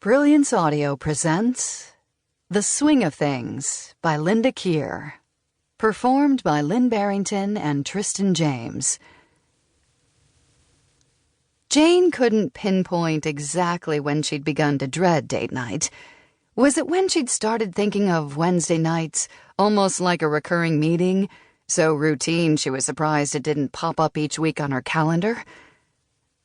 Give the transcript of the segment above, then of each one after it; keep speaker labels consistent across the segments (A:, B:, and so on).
A: Brilliance Audio presents The Swing of Things by Linda Keir, performed by Lynn Barrington and Tristan James. Jane couldn't pinpoint exactly when she'd begun to dread date night. Was it when she'd started thinking of Wednesday nights, almost like a recurring meeting, so routine she was surprised it didn't pop up each week on her calendar?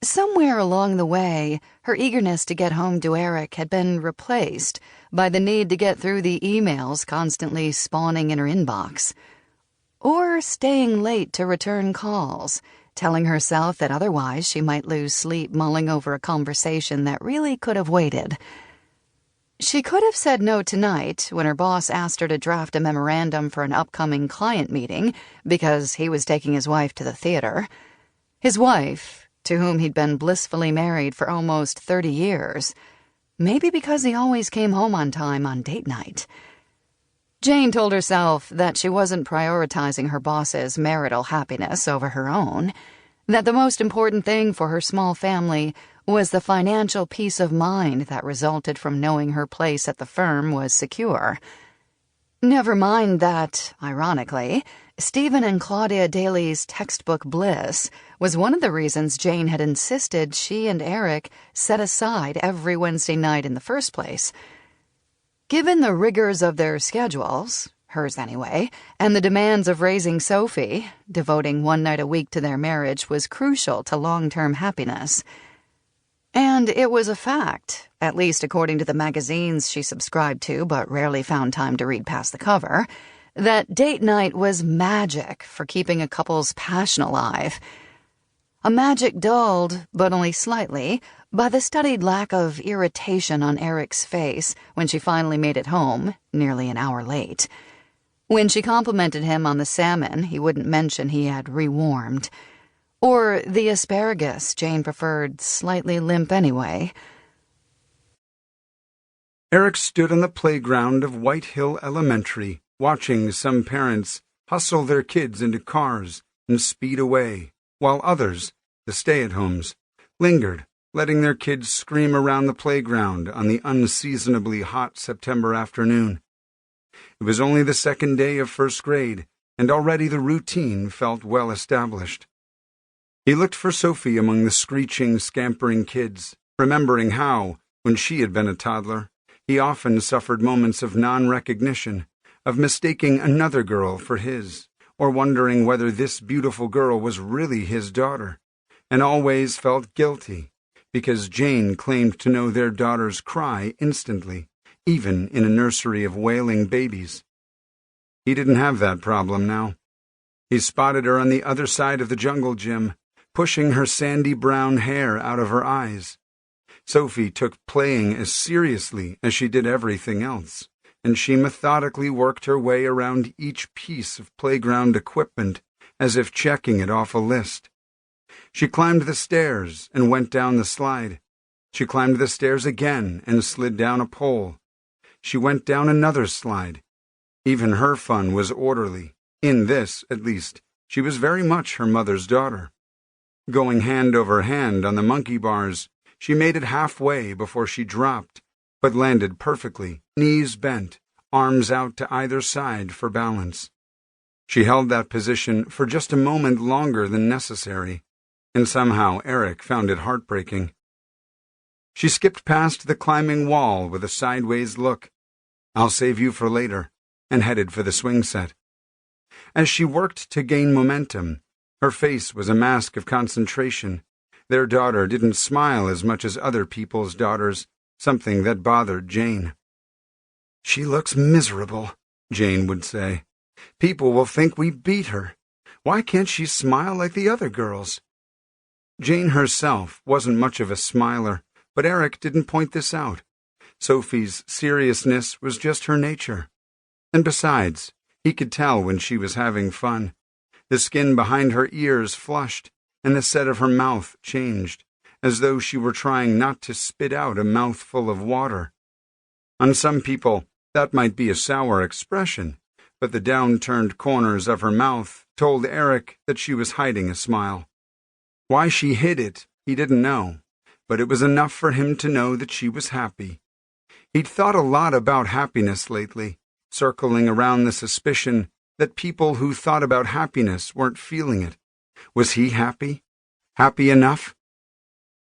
A: Somewhere along the way, her eagerness to get home to Eric had been replaced by the need to get through the emails constantly spawning in her inbox. Or staying late to return calls, telling herself that otherwise she might lose sleep mulling over a conversation that really could have waited. She could have said no tonight when her boss asked her to draft a memorandum for an upcoming client meeting because he was taking his wife to the theater. His wife, to whom he'd been blissfully married for almost 30 years, maybe because he always came home on time on date night. Jane told herself that she wasn't prioritizing her boss's marital happiness over her own, that the most important thing for her small family was the financial peace of mind that resulted from knowing her place at the firm was secure. Never mind that, ironically, Stephen and Claudia Daly's textbook bliss was one of the reasons Jane had insisted she and Eric set aside every Wednesday night in the first place. Given the rigors of their schedules, hers anyway, and the demands of raising Sophie, devoting one night a week to their marriage was crucial to long-term happiness. And it was a fact, at least according to the magazines she subscribed to but rarely found time to read past the cover, that date night was magic for keeping a couple's passion alive. A magic dulled, but only slightly, by the studied lack of irritation on Eric's face when she finally made it home, nearly an hour late. When she complimented him on the salmon, he wouldn't mention he had rewarmed. Or the asparagus Jane preferred slightly limp anyway.
B: Eric stood on the playground of White Hill Elementary, watching some parents hustle their kids into cars and speed away, while others, the stay-at-homes, lingered, letting their kids scream around the playground on the unseasonably hot September afternoon. It was only the second day of first grade, and already the routine felt well established. He looked for Sophie among the screeching, scampering kids, remembering how, when she had been a toddler, he often suffered moments of non-recognition, of mistaking another girl for his, or wondering whether this beautiful girl was really his daughter, and always felt guilty, because Jane claimed to know their daughter's cry instantly, even in a nursery of wailing babies. He didn't have that problem now. He spotted her on the other side of the jungle gym, pushing her sandy brown hair out of her eyes. Sophie took playing as seriously as she did everything else, and she methodically worked her way around each piece of playground equipment as if checking it off a list. She climbed the stairs and went down the slide. She climbed the stairs again and slid down a pole. She went down another slide. Even her fun was orderly. In this, at least, she was very much her mother's daughter. Going hand over hand on the monkey bars, she made it halfway before she dropped, but landed perfectly, knees bent, arms out to either side for balance. She held that position for just a moment longer than necessary, and somehow Eric found it heartbreaking. She skipped past the climbing wall with a sideways look. "I'll save you for later," and headed for the swing set. As she worked to gain momentum, her face was a mask of concentration. Their daughter didn't smile as much as other people's daughters, something that bothered Jane. "She looks miserable," Jane would say. "People will think we beat her. Why can't she smile like the other girls?" Jane herself wasn't much of a smiler, but Eric didn't point this out. Sophie's seriousness was just her nature. And besides, he could tell when she was having fun. The skin behind her ears flushed, and the set of her mouth changed, as though she were trying not to spit out a mouthful of water. On some people, that might be a sour expression, but the down-turned corners of her mouth told Eric that she was hiding a smile. Why she hid it, he didn't know, but it was enough for him to know that she was happy, He'd thought a lot about happiness lately, circling around the suspicion that people who thought about happiness weren't feeling it. Was he happy? Happy enough?